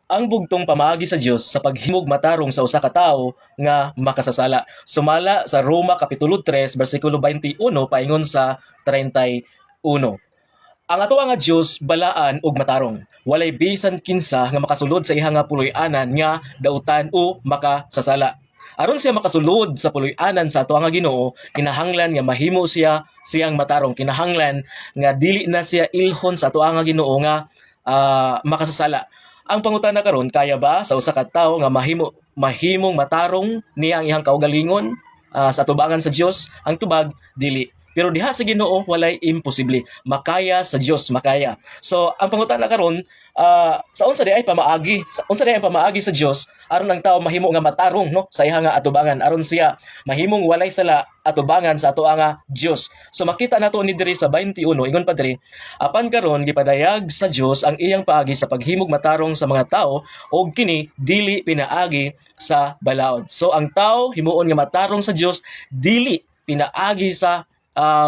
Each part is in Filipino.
ang bugtong pamaagi sa Dios sa paghimog matarong sa usa ka tawo nga makasasala. Sumala sa Roma kapitulo 3 bersikulo 21 paingon sa 31. Ang atoa nga Dios balaan ug matarong. Walay bisan kinsa nga makasulod sa iha nga puloy-anan nga dautan o makasasala. Aron siya makasulod sa puloy-anan sa atoa nga Ginoo, kinahanglan nga mahimo siyang matarong. Kinahanglan nga dili na siya ilhon sa atoa nga Ginoo nga makasasala. Ang pangutana karon, kaya ba sa usa ka tawo nga mahimong matarong niya ang ihang kaugalingon sa atubangan sa Dios? Ang tubag, dili. Pero diha sa Ginoo walay imposible. Makaya sa Dios, makaya. So ang pangutana karon, sa unsa di ay pamaagi? Unsa di ay pamaagi sa Dios aron ang tawo mahimo nga matarong no sa iha nga atubangan, aron siya mahimong walay sala atubangan sa atoa nga Dios. So makita nato ni diri sa 21 ingon pa diri, apan karon gipadayag sa Dios ang iyang paagi sa paghimog matarong sa mga tawo ug kini dili pinaagi sa balaod. So ang tawo himuon nga matarong sa Dios dili pinaagi sa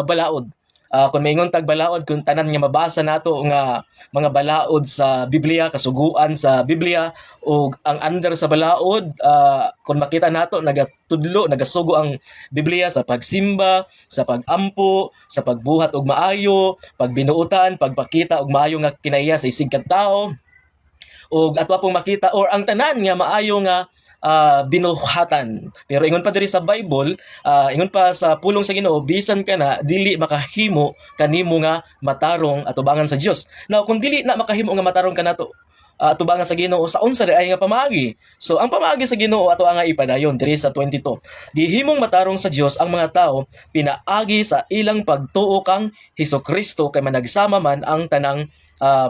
balaod. Kung maingon tag balaod, kung tanan nga mabasa nato nga mga balaod sa Biblia, kasuguan sa Biblia o ang under sa balaod, kung makita nato nagatudlo, nagasugo ang Biblia sa pagsimba, sa pagampo, sa pagbuhat og maayo, pagbinuutan, pagpakita og maayo nga kinaiya sa isig kat tawo, o ato pong makita or ang tanan nga maayo nga binuhatan. Pero ingon pa diri sa Bible, ingon pa sa pulong sa Ginoo, bisan ka na dili makahimo kanimo nga matarong atubangan sa Dios. Now kung dili na makahimo nga matarong kanato atubangan sa Ginoo, sa unsa ay nga pamaagi? So ang pamaagi sa Ginoo ato nga ipadayon diri sa 22. Gihimong matarong sa Dios ang mga tawo pinaagi sa ilang pagtuo kang Hesukristo kay managsama man ang tanang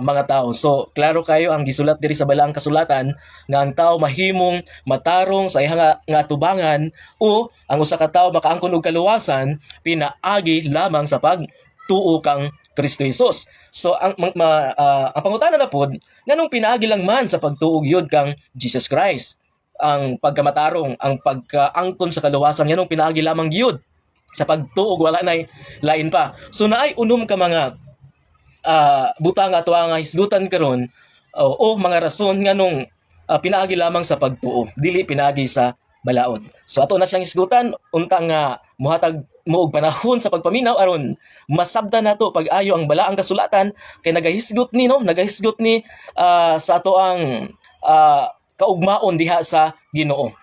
mga tao. So, klaro kayo ang gisulat diri sa balaang kasulatan nga ang tao mahimong matarong sa iha nga atubangan o ang usa ka tawo makaangkon og kaluwasan pinaagi lamang sa pagtuo kang Kristo Jesus. So, ang pangutana na pod, nganong pinaagi lang man sa pagtuo gyud kang Jesus Christ? Ang pagkamatarong, ang pagkaangkon sa kaluwasan nganong pinaagi lamang gyud sa pagtuo, wala nay lain pa. So, naay unom ka mga butang ato nga hisgutan karon o mga rason nganong pinaagi lamang sa pagtuo, dili pinaagi sa balaod. So ato na siyang hisgutan unta nga muhatag mo og panahon sa pagpaminaw aron masabdan nato pag-ayo ang balaang kasulatan kay nagahisgot ni sa ato ang kaugmaon diha sa Ginoo.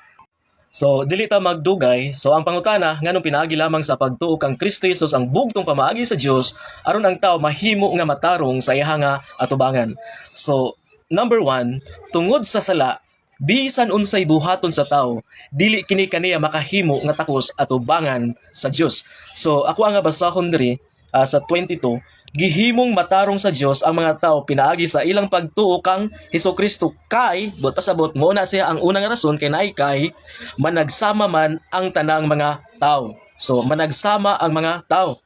So, dili ta magdugay. So, ang pangutana, nganong pinaagi lamang sa pagtuo kang Kristo Jesus ang bugtong pamaagi sa Dios aron ang tawo mahimo nga matarong sa iha nga atubangan. So, number 1, tungod sa sala, bisan unsay buhaton sa tawo, dili kini kaniya makahimo nga takos atubangan sa Dios. So, ako ang basahon diri sa 22, gihimong matarong sa Dios ang mga tao pinaagi sa ilang pagtuo kang Hesukristo kay pasabot mo na siya ang unang rason kay naay kay managsama man ang tanang mga tao. So managsama ang mga tao.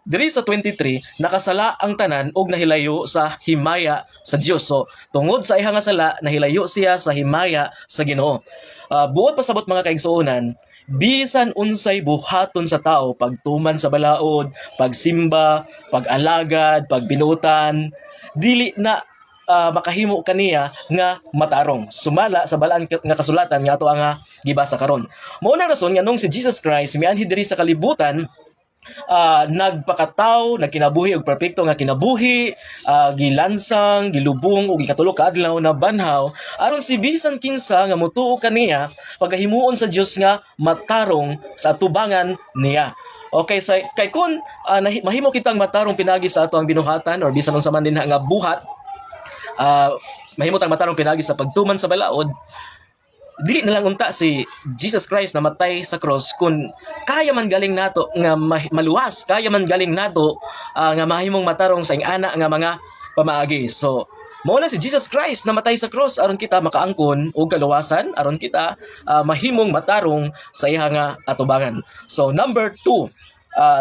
Diri sa 23, nakasala ang tanan og nahilayo sa himaya sa Dios. So tungod sa iha nga sala nahilayo siya sa himaya sa Ginoo. Buot pasabot mga kaigsuonan, bisan unsay buhaton sa tao, pagtuman sa balaod, pagsimba, pag-alagad, pagbinutan, dili na makahimo kaniya nga matarong. Sumala sa balaan nga kasulatan nga ato nga gibasa karon. Mao na rason nga nung si Jesus Christ mianhi diri sa kalibutan, nagpakataw, nagkinabuhi og perpekto nga kinabuhi, gilansang, gilubong ug ikatulo ka adlaw na banhaw aron si bisan kinsa nga motuo kaniya pagahimuon sa Dios nga matarong sa atubangan niya. Okay, so kay kun mahimo kitang matarong pinagi sa ato ang binuhatan or bisan unsa man din nga buhat, mahimo tang matarong pinagi sa pagtuman sa balaod, dili na lang unta si Jesus Christ na matay sa cross kung kaya man galing nato nga maluwas, kaya man galing nato nga mahimong matarong sa ingana nga mga pamaagi. So mao na si Jesus Christ na matay sa cross aron kita makaangkon og kaluwasan, aron kita mahimong matarong sa iha nga atubangan. So number 2,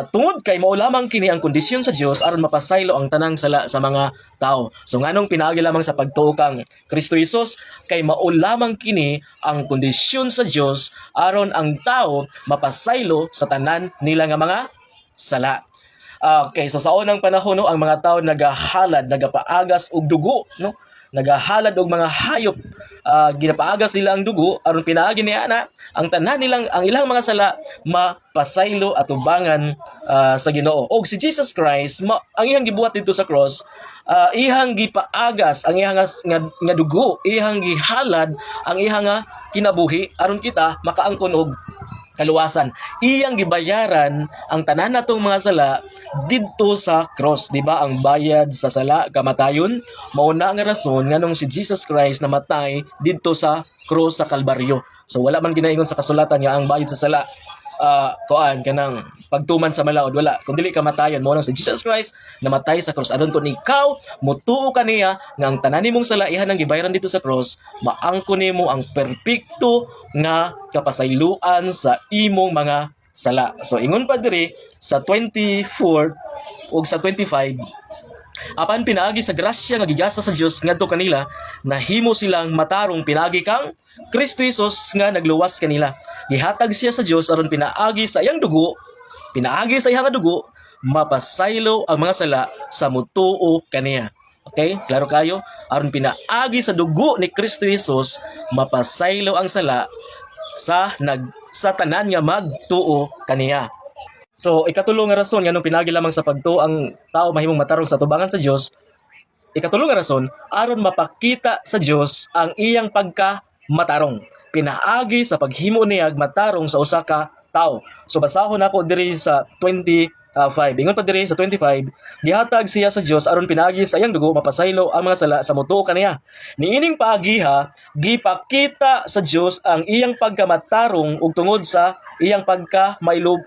tungod kay mao lamang kini ang kondisyon sa Dios aron mapasaylo ang tanang sala sa mga tao. So nganong pinaagi lamang sa pagtuo kang Kristo Jesus kay mao lamang kini ang kondisyon sa Dios aron ang tao mapasaylo sa tanan nila nga mga sala. Okay, so sa unang panahon no, ang mga tao nagahalad, nagapaagas og dugo no nagahalad og mga hayop, ginapaagas nila ang dugo aron pinaagi ni ana ang tanan nilang ang ilang mga sala mapasaylo at ubangan sa Ginoo. Og si Jesus Christ ang iyang gibuhat dito sa cross, ihang gipaagas ang ihang nga dugo, ihang gihalad ang ihang nga kinabuhi aron kita makaangkon og kaluwasan. Iyang gibayaran ang tanan natong mga sala didto sa cross, di ba? Ang bayad sa sala kamatayon, mao na nga rason nganong si Jesus Christ namatay didto sa cross sa Kalbaryo. So wala man ginaingon sa kasulatan nga ang bayad sa sala kuan kanang pagtuman sa malaod, wala, kun dili kamatayon. Mao nang si Jesus Christ namatay sa cross aron kun ikaw mutuo kaniya nga ang tanan nimong sala ihan ang gibayaran dito sa cross, maangkon nimo ang perpekto nga kapasayloan sa imong mga sala. So ingon pa diri sa 24 ug sa 25, apan pinaagi sa grasya nga gigasa sa Dios ngadto kanila, nahimo silang matarong pinaagi kang Kristo Jesus nga nagluwas kanila. Gihatag siya sa Dios aron pinaagi sa iyang dugo, pinaagi sa iyang dugo, mapasaylo ang mga sala sa mutuo kaniya. Okay? Klaro kayo? Aron pinaagi sa dugo ni Kristo Jesus, mapasaylo ang sala sa tanan nga magtuo kaniya. So, ikatulong nga rason nganong pinaagi lamang sa pagtuo ang tao mahimong matarong sa tubangan sa Dios. Ikatulong nga rason aron mapakita sa Dios ang iyang pagkamatarong. Pinaagi sa paghimo niya matarong sa usa ka tao. So basahon ako diri sa 25. Ingon pa diri sa 25, gihatag siya sa Dios aron pinaagi sa iyang dugo mapasaylo ang mga sala sa mutuo kaniya. Niining paagiha gipakita sa Dios ang iyang pagkamatarong ug tungod sa iyang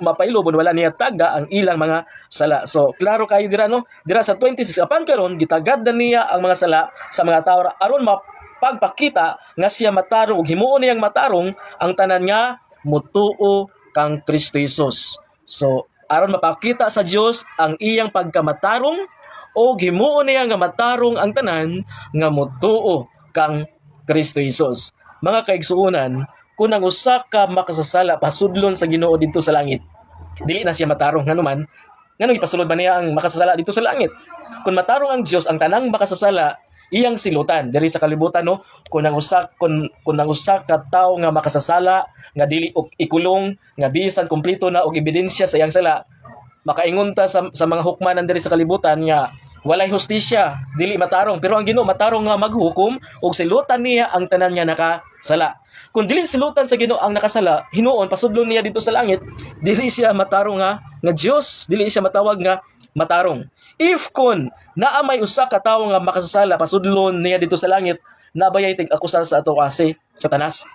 mapailubon wala niya taga ang ilang mga sala. So klaro kayo dira no? Dira sa 26 apan karon gitagad na niya ang mga sala sa mga tao aron mapagpakita nga siya matarong ug himuon niyang matarong ang tanan nga mutuo kang Kristo Jesus. So aron mapakita sa Dios ang iyang pagkamatarong o himuon niya nga matarong ang tanan nga mutuo kang Kristo Jesus. Mga kaigsuonan, kung ang usa ka makasasala pasudlon sa Ginoo dito sa langit, dili na siya matarong nganuman. Nganong ipasulod ba niya ang makasasala dito sa langit? Kung matarong ang Dios ang tanang makasasala, iyang silutan diri sa kalibutan no, kung ang usa ka tawo nga makasasala nga dili og ikulong nga bisan kumpleto na og ebidensya sa iyang sala, makaingon ta sa mga hukmanan diri sa kalibutan nga walay hustisya, dili matarong, pero ang Ginoo matarong nga maghukom og silutan niya ang tanan nga nakasala. Kung dili silutan sa Ginoo ang nakasala, hinuon pasudlon niya dito sa langit, dili siya matarong nga Dios, dili siya matawag nga matarong. If kun naa may usa ka tawo nga makasasala pasudlon niya dito sa langit, nabayay tig-akusar sa ato kasi Satanas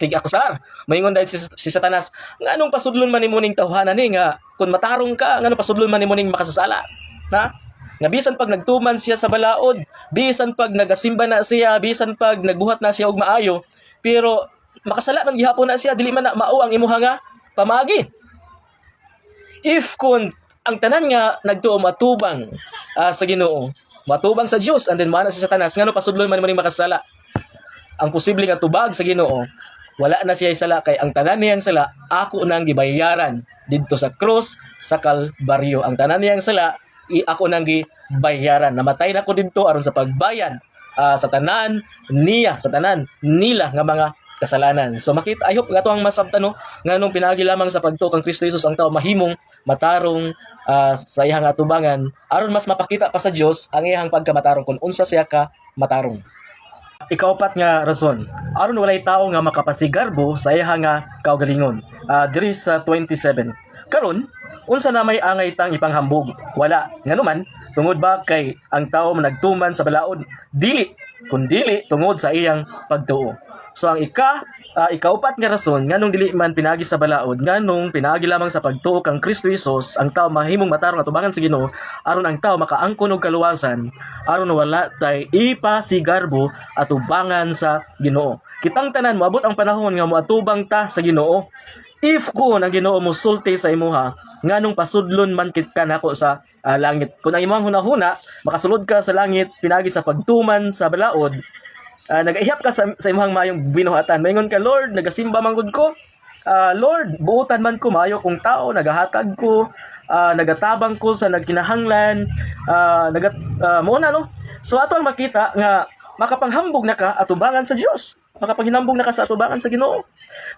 tig-akusar. Maingon dahil si Satanas, nganong pasudlon man nimo ning tawhanan ni nga kun matarong ka, nganong pasudlon man nimo ning makasasala? Ha? Nga bisan pag nagtuman siya sa balaod, bisan pag nagasimba na siya, bisan pag nagbuhat na siya og maayo, pero makasala man gihapon na siya, dili man na mao ang imuha nga pamagi. If kun ang tanan nga nagtuo matubang sa Ginoo, matubang sa Dios, and then mana si Satanas, ngano pasudlon man nimo ning makasala? Ang posible nga tubag sa Ginoo, wala na siya sala kay ang tanan niyang sala ako nang gibayaran didto sa cross sa Kalbaryo. Ang tanan niyang sala ako nang gibayaran. Namatay na ko didto aron sa pagbayad sa tanan nila nga mga kasalanan. So makita, I hope gato ang masabtan no, nganong pinaagi lamang sa pagtukang Kristo Jesus ang tao mahimong matarong sa iyang atubangan aron mas mapakita pa sa Dios ang iyang pagkamatarong kung unsa siya ka matarong. Ikaupat nga rason, aron walay tao nga makapasigarbo sa iya nga kaugalingon. Diri sa 27. Karon, unsa na may angay tang ipanghambog? Wala. Nganuman, tungod ba kay ang tao nagtuman sa balaod? Dili, kundi tungod sa iyang pagtuo. So ang ikaupat nga rason nganong dili man pinagi sa balaod, nganong pinagi lamang sa pagtuo kang Kristo Jesus, ang tao mahimong matarong atubangan sa Ginoo aron ang tao makaangkon og kaluwasan, aron wala tay ipasigarbo atubangan sa Ginoo. Kitang tanan moabot ang panahon nga moatubang ta sa Ginoo. If kun ang Ginoo mosulti sa imuha, nganong pasudlon man kit ka nako sa langit. Kung ang imong hunahuna makasulod ka sa langit pinagi sa pagtuman sa balaod, nagaihap ka sa imong mayong binuhatan. Maingon ka, Lord, nagasimba man gud ko. Lord, buutan man ko maayo kong tao, nagahatag ko nagatabang ko sa nagkinahanglan, mao na no. So ato ang makita nga makapanghambog na ka atubangan sa Dios, makapanghinambog na ka sa atubangan sa Ginoo.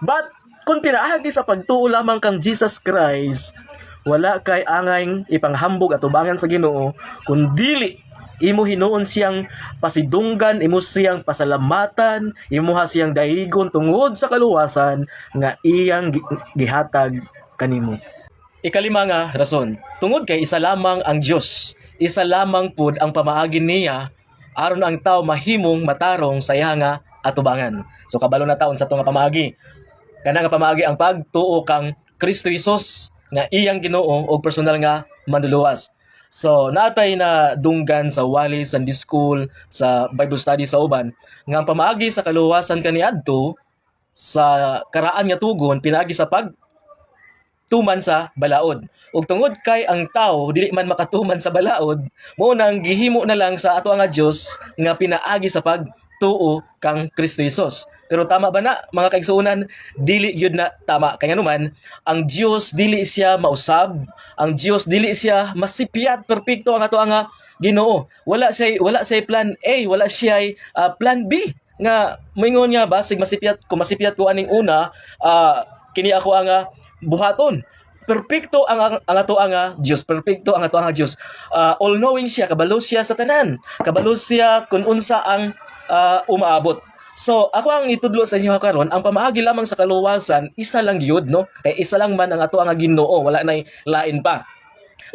But kung pinaagi sa pagtuo lamang kang Jesus Christ, wala kay angay ipanghambog atubangan sa Ginoo kun dili imo hinuon siyang pasidunggan, imo siyang pasalamatan, imuha siyang dahigon tungod sa kaluwasan nga iyang gihatag kanimo. Ikalima nga rason, tungod kay isa lamang ang Dios, isa lamang pud ang pamaagi niya aron ang tao mahimong matarong sa iya nga atubangan. So kabalo na taon sa to nga pamaagi. Kana nga pamaagi ang pagtuo kang Kristo Jesus nga iyang Ginoo o personal nga manluluwas. So natay na dunggan sa wali Sunday School, sa Bible study sa uban nga ang pamaagi sa kaluwasan kaniadto sa karaan nga tugon pinaagi sa tuman sa balaod. Ug tungod kay ang tao dili man makatuman sa balaod, mao nang gihimo na lang sa ato nga Dios nga pinaagi sa pagtuo kang Kristo Jesus. Pero tama ba na mga kaigsuonan? Dili yun na tama. Kaya naman, ang Dios dili siya mausab, ang Dios dili siya masipyat perpekto ang ato nga Ginoo. Wala siya plan A, wala siya plan B nga moingon nga basig masipyat ko aning una, kini ako ang buhaton. Perpekto ang ato nga Dios, perpekto ang ato nga Dios. All knowing siya, kabalo siya sa tanan, kabalo siya kun unsa ang umaabot. So ako ang itudlo sa inyo karon, ang pamaagi lamang sa kaluwasan isa lang gyud no, kay isa lang man ang ato nga Ginoo, wala nay lain pa.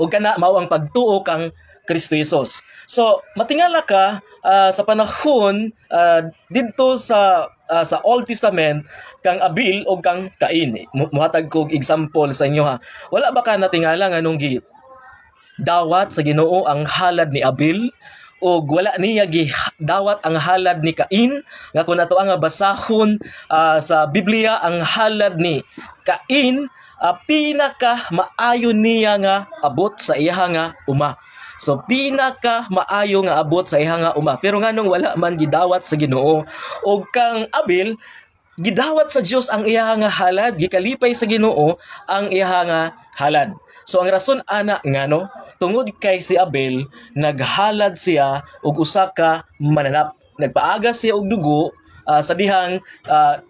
Ug kana mao ang pagtuo kang Kristo Jesus. So matingala ka sa panahon didto sa Old Testament kang Abil o kang Cain. Muhatag ko example sa inyo ha. Wala ba ka natingala nga nung dawat sa Ginoo ang halad ni Abil o wala niya dawat ang halad ni Cain nga kun ato ang basahon sa Biblia ang halad ni Cain pinaka maayo niya nga abot sa iya nga uma. So pinaka maayo nga abot sa iya nga uma. Pero nganong wala man gidawat sa Ginoo o kang Abil gidawat sa Dios ang iya nga halad, gikalipay sa Ginoo ang iya nga halad. So ang rason ana ngano tungod kay si Abel naghalad siya og usa ka mananap, nagpaaga siya og dugo sa dihang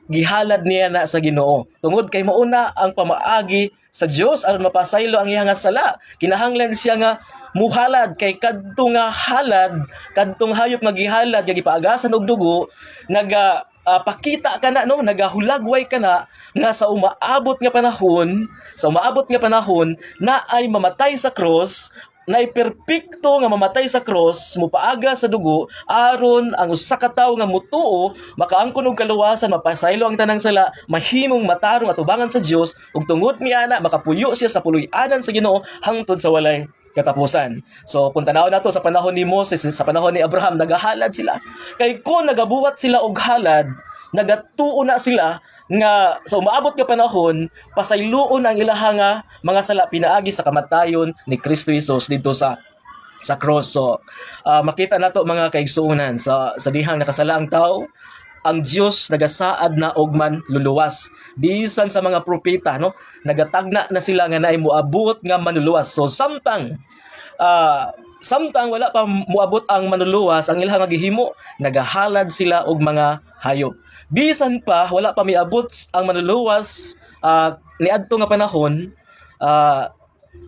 gihalad niya na sa Ginoo. Tungod kay mauna ang pamaagi sa Dios aron mapasaylo ang iya nga sala, kinahanglan siya nga muhalad kay kadtong nga halad, kadtong hayop nga gihalad nga gipaagasan og dugo pakita ka na no, nagahulagway ka na nga sa umaabot nga panahon na ay mamatay sa cross, na ay perpekto nga mamatay sa cross, mupaaga sa dugo aron ang usa ka tawo nga mutuo makaangkon og kaluwasan, mapasaylo ang tanang sala, mahimong matarong atubangan sa Dios ug tungod niana makapuyo siya sa puloy-anan sa Ginoo hangtod sa walay katapusan. So kung tanaw nato sa panahon ni Moses, sa panahon ni Abraham, nagahalad sila. Kay kung nagabuhat sila og halad, nagatuo na sila nga sa umaabot nga panahon, pasayloon ang ilaha nga mga sala pinaagi sa kamatayon ni Kristo Jesus dito sa cross. So makita nato mga kaigsuonan sa dihang nakasala ang tao, ang Dios nagasaad na og man luluwas. Bisan sa mga propeta no, nagatagna na sila nga naay moabot nga manluluwas. So samtang wala pa moabot ang manluluwas, ang ilang nga gihimo nagahalad sila og mga hayop. Bisan pa wala pa miabot ang manluluwas niadto nga panahon,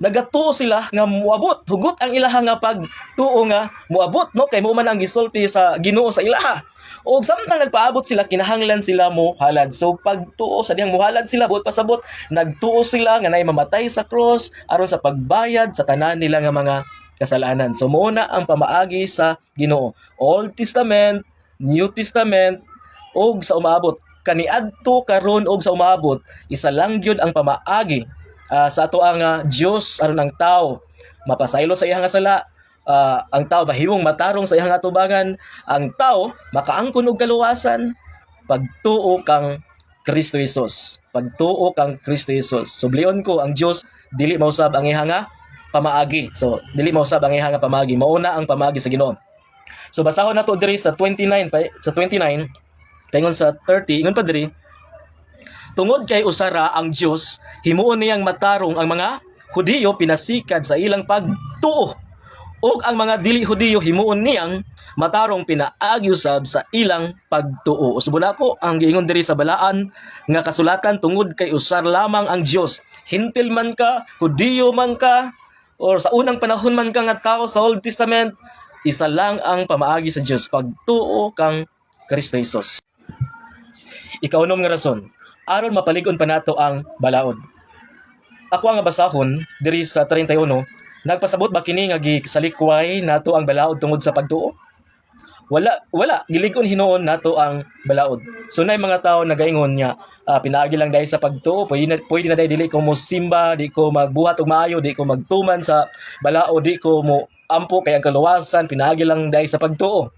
nagatuo sila nga moabot, hugot ang ilaha nga pagtuo nga moabot no, kay mo man ang gisulti sa Ginoo sa ilaha. O samtang nagpaabot sila, kinahanglan sila mo halad. So pagtuo sa dihang muhalad sila, buot pasabot, nagtuo sila nga naay mamatay sa cross aron sa pagbayad sa tanan nila nga mga kasalanan. So muna ang pamaagi sa Ginoo. Old Testament, New Testament, og sa umaabot. Kaniadto karon og sa umaabot, isa lang gyud ang pamaagi sa ato ang Dios aron ang tao mapasaylo sa iyang sala. Ang tao mahimong matarong sa iyang atubangan, ang tao makaangkon og kaluwasan pagtuo kang Kristo Jesus. Pagtuo kang Kristo Jesus. Sublion ko ang Dios dili mausab ang iyang pamaagi. So dili mausab ang iyang pamaagi, mauna ang pamaagi sa Ginoo. So basahon nato diri sa 29 paingon sa 30 ingon pa diri, tungod kay usara ang Dios himuon niyang matarong ang mga Hudiyo pinasikad sa ilang pagtuo, ug ang mga dili Hudiyo himuon niyang matarong pinaagi usab sa ilang pagtuo. Usbo nako ang giingon diri sa balaan nga kasulatan tungod kay usar lamang ang Dios. Hintil man ka, Hudiyo man ka, or sa unang panahon man ka nga tao sa Old Testament, isa lang ang pamaagi sa Dios, pagtuo kang Kristo Jesus. Ikaunom nga rason, aron mapaligon pa nato ang balaod. Ako nga basahon diri sa 31, nagpasabot ba kini nga gisalikway nato ang balaod tungod sa pagtuo? Wala, gilig-on hinuon nato ang balaod. So nay mga tao nagaingon niya, pinaagi lang dahil sa pagtuo, pwede na dahil dili ko mo simba, di ko magbuhat og maayo, di ko magtuman sa balaod, di ko mo ampo kay ang kaluwasan, pinaagi lang dahil sa pagtuo.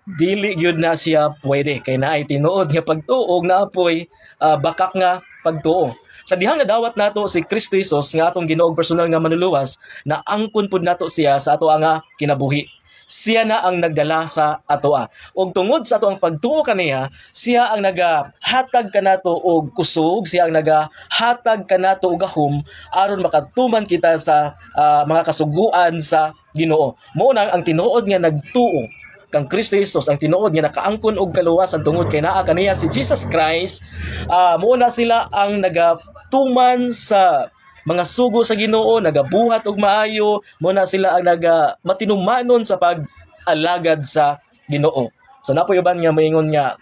Dili gyud na siya pwede kay naay tinuod nga pagtuo na apoy bakak nga pagtuo. Sa dihang nadawat nato si Kristo Jesus nga atong Ginoo personal nga manluluwas, na angkon pud nato siya sa ato nga kinabuhi. Siya na ang nagdala sa atoa. Og tungod sa ato ang pagtuo kaniya, siya ang nagahatag kanato og kusog, siya ang nagahatag kanato og gahom aron makatuman kita sa mga kasuguan sa Ginoo. Mao na ang tinuod nga nagtuo kang Kristo Jesus, ang tinuod nga nakaangkon og kaluwasan tungod kay naa kaniya si Jesus Christ. Mao na sila ang nagatuman sa mga sugo sa Ginoo, nagabuhat og maayo, muna sila ang matinumanon sa pag-alagad sa Ginoo. So napoy uban nga moingon nga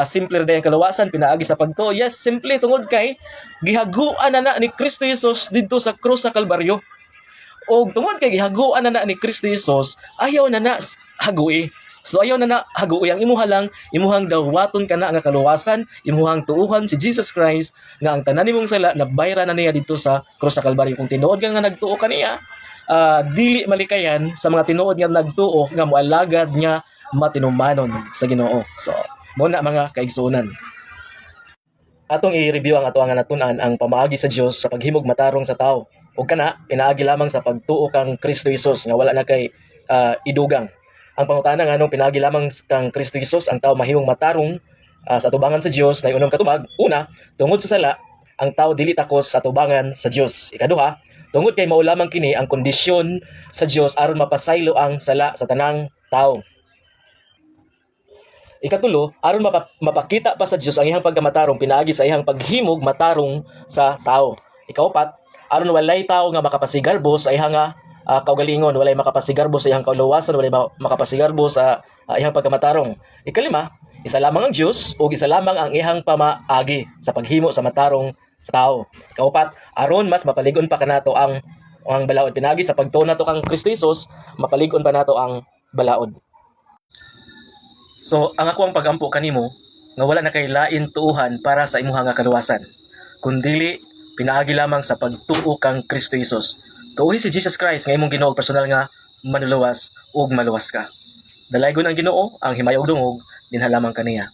simple ra ang kaluwasan pinaagi sa pagtuo. Yes, simple tungod kay gihaguan na ni Kristo Jesus didto sa krus sa Kalbaryo. Og tungod kay gihaguan na ni Kristo Jesus, ayaw na hagui. So ayaw na hagui ang imuhang dawaton kana nga kaluwasan, imuhang tuuhan si Jesus Christ nga ang tanan nimong sala nabayra na niya dito sa krus sa Kalbaryo. Kung tinuod ka nga nagtuo kaniya, dili malikayan sa mga tinuod nga nagtuo nga moalagad nga matinumanon sa Ginoo. So mo na mga kaigsunan. Atong i-review ang ato nga natun-an ang pamaagi sa Dios sa paghimog matarong sa tao. Ug kana pinaagi lamang sa pagtuo kang Kristo Jesus nga wala na kay idugang. Ang pangutana nga nung pinaagi lamang kang Kristo Jesus ang tao mahimong matarong sa atubangan sa Dios na unang katubag. Una, tungod sa sala, ang tao dili takos sa atubangan sa Dios. Ikaduha, tungod kay mao lamang kini ang kondisyon sa Dios aron mapasaylo ang sala sa tanang tao. Ikatulo, aron mapakita pa sa Dios ang iyang pagkamatarong pinaagi sa iyang paghimog matarong sa tao. Ikaupat, aron walay tao nga makapasigarbo sa iyang kaugalingon, walay makapasigarbo sa iyang kaluwasan, walay makapasigarbo sa iyang pagkamatarong. Ikalima, isa lamang ang Dios o isa lamang ang iyang pamaagi sa paghimo sa matarong sa tao. Ikaupat, aron mas mapaligon pa kanato ang balaod pinaagi sa pagtuo nato kang Kristo Jesus, mapaligon pa nato ang balaod. So, ang ako ang pagampo kanimo nga wala na kay lain tuuhan para sa imuha nga kaluwasan, kundili pinaagi lamang sa pagtuo kang Kristo Jesus. Tuuhi si Jesus Christ nga imong Ginoo personal nga manuluwas ug maluwas ka. Dalaygon ang Ginoo ang himay ug dungog dinha lamang kaniya.